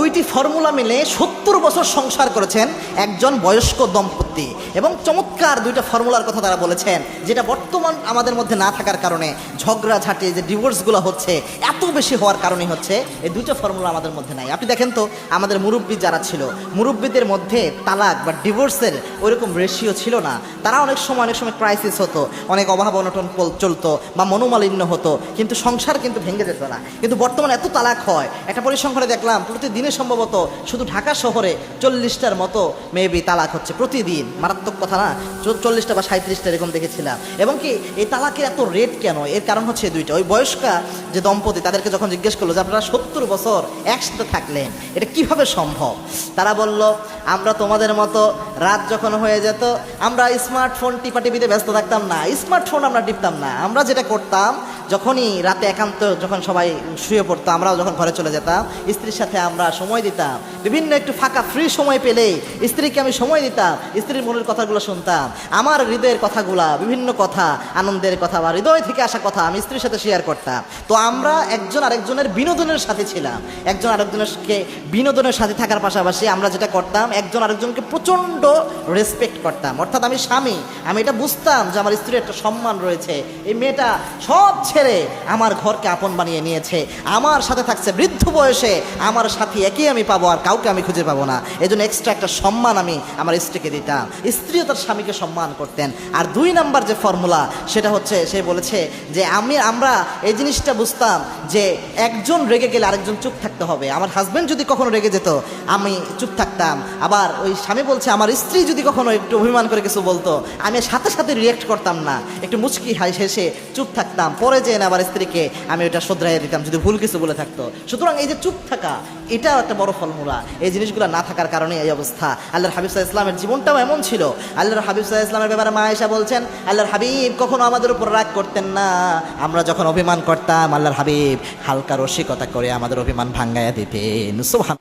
দুইটি ফর্মুলা মিলে 70 বছর সংসার করেছেন একজন বয়স্ক দম্পতি, এবং চমৎকার দুইটা ফর্মুলার কথা তারা বলেছেন, যেটা বর্তমান আমাদের মধ্যে না থাকার কারণে ঝগড়াঝাঁটি যে ডিভোর্সগুলো হচ্ছে এত বেশি হওয়ার কারণে হচ্ছে এই দুইটা ফর্মুলা আমাদের মধ্যে নাই। আপনি দেখেন তো আমাদের মুরব্বী যারা ছিল, মুরব্বীদের মধ্যে তালাক বা ডিভোর্সের ওইরকম রেশিও ছিল না। তারা অনেক সময় ক্রাইসিস হতো, অনেক অভাব অনটন চলতো বা মনোমালিন্য হতো, কিন্তু সংসার কিন্তু ভেঙে যেত না। কিন্তু বর্তমানে এত তালাক হয়, একটা পরিসংখ্যানে দেখলাম প্রতিদিনে সম্ভবত শুধু ঢাকা শহরে 40টার মতো মেবি তালাক হচ্ছে প্রতিদিন। মারাত্মক কথা না? 40টা বা 37টা এরকম দেখেছিলাম। এবং কি এই তালাকের এত রেট কেন? এর কারণ হচ্ছে দুইটা। ওই বয়স্কা যে দম্পতি, তাদেরকে যখন জিজ্ঞেস করলো যে আপনারা 70 বছর একসাথে থাকলেন, এটা কিভাবে সম্ভব? তারা বলল, আমরা তোমাদের মতো রাত যখন হয়ে যেত আমরা স্মার্টফোন টিপাটিপিতে ব্যস্ত থাকতাম না, স্মার্টফোন আমরা টিপতাম না। আমরা যেটা করতাম, যখনই রাতে একান্ত যখন সবাই শুয়ে পড়তো, আমরাও যখন ঘরে চলে যেতাম, স্ত্রীর সাথে আমরা সময় দিতাম। বিভিন্ন একটু ফাঁকা ফ্রি সময় পেলেই স্ত্রীকে আমি সময় দিতাম, স্ত্রীর মনের কথাগুলো শুনতাম, আমার হৃদয়ের কথাগুলা, বিভিন্ন কথা, আনন্দের কথা বা হৃদয় থেকে আসা কথা আমি স্ত্রীর সাথে শেয়ার করতাম। তো আমরা একজন আরেকজনের বিনোদনের সাথে ছিলাম। একজন আরেকজনকে বিনোদনের সাথে থাকার পাশাপাশি আমরা যেটা করতাম, একজন আরেকজনকে প্রচণ্ড রেসপেক্ট করতাম। অর্থাৎ আমি স্বামী, আমি এটা বুঝতাম যে আমার স্ত্রীর একটা সম্মান রয়েছে, এই মেয়েটা সব ছেড়ে আমার ঘরকে আপন বানিয়ে নিয়েছে, আমার সাথে থাকছে বৃদ্ধ বয়সে, আমার সাথী একই আমি পাবো, আর কাউকে আমি খুঁজে পাবো না। এই জন্য এক্সট্রা একটা সম্মান আমি আমার স্ত্রীকে দিতাম। স্ত্রীও তার স্বামীকে সম্মান করতেন। আর 2 নাম্বার যে ফর্মুলা, সেটা হচ্ছে, সে বলেছে যে আমরা এই জিনিসটা বুঝতাম যে একজন রেগে গেলে আরেকজন চুপ থাকতে হবে। আমার হাজব্যান্ড যদি কখনো রেগে যেত আমি চুপ থাকতাম, আবার ওই স্বামী বলছে আমার স্ত্রী যদি কখনো একটু অভিমান করে কিছু বলতো আমি সাথে সাথে রিয়েক্ট করতাম না, একটু মুচকি হেসে চুপ থাকতাম, পরে যেয়ে আবার স্ত্রীকে আমি ওটা শোধরাইয়া দিতাম যদি ভুল কিছু বলে থাকতো। সুতরাং এই যে চুপ থাকা, এটাও একটা বড় ফর্মুলা। এই জিনিসগুলো না থাকার কারণে এই অবস্থা। আল্লাহর হাবিব সাল্লাল্লাহু আলাইহি ওয়াসাল্লামের জীবনটাও এমন ছিল। আল্লাহর হাবিব সাল্লাল্লাহু আলাইহি ওয়াসাল্লামের ব্যাপারে মা আয়েশা বলছেন, আল্লাহর হাবিব কখনো আমাদের উপর রাগ করতেন না। আমরা যখন অভিমান করতাম, আল্লাহর হাবিব হালকা রসিকতা করে আমাদের অভিমান ভাঙ্গাইয়া দিতেন। সুবহান।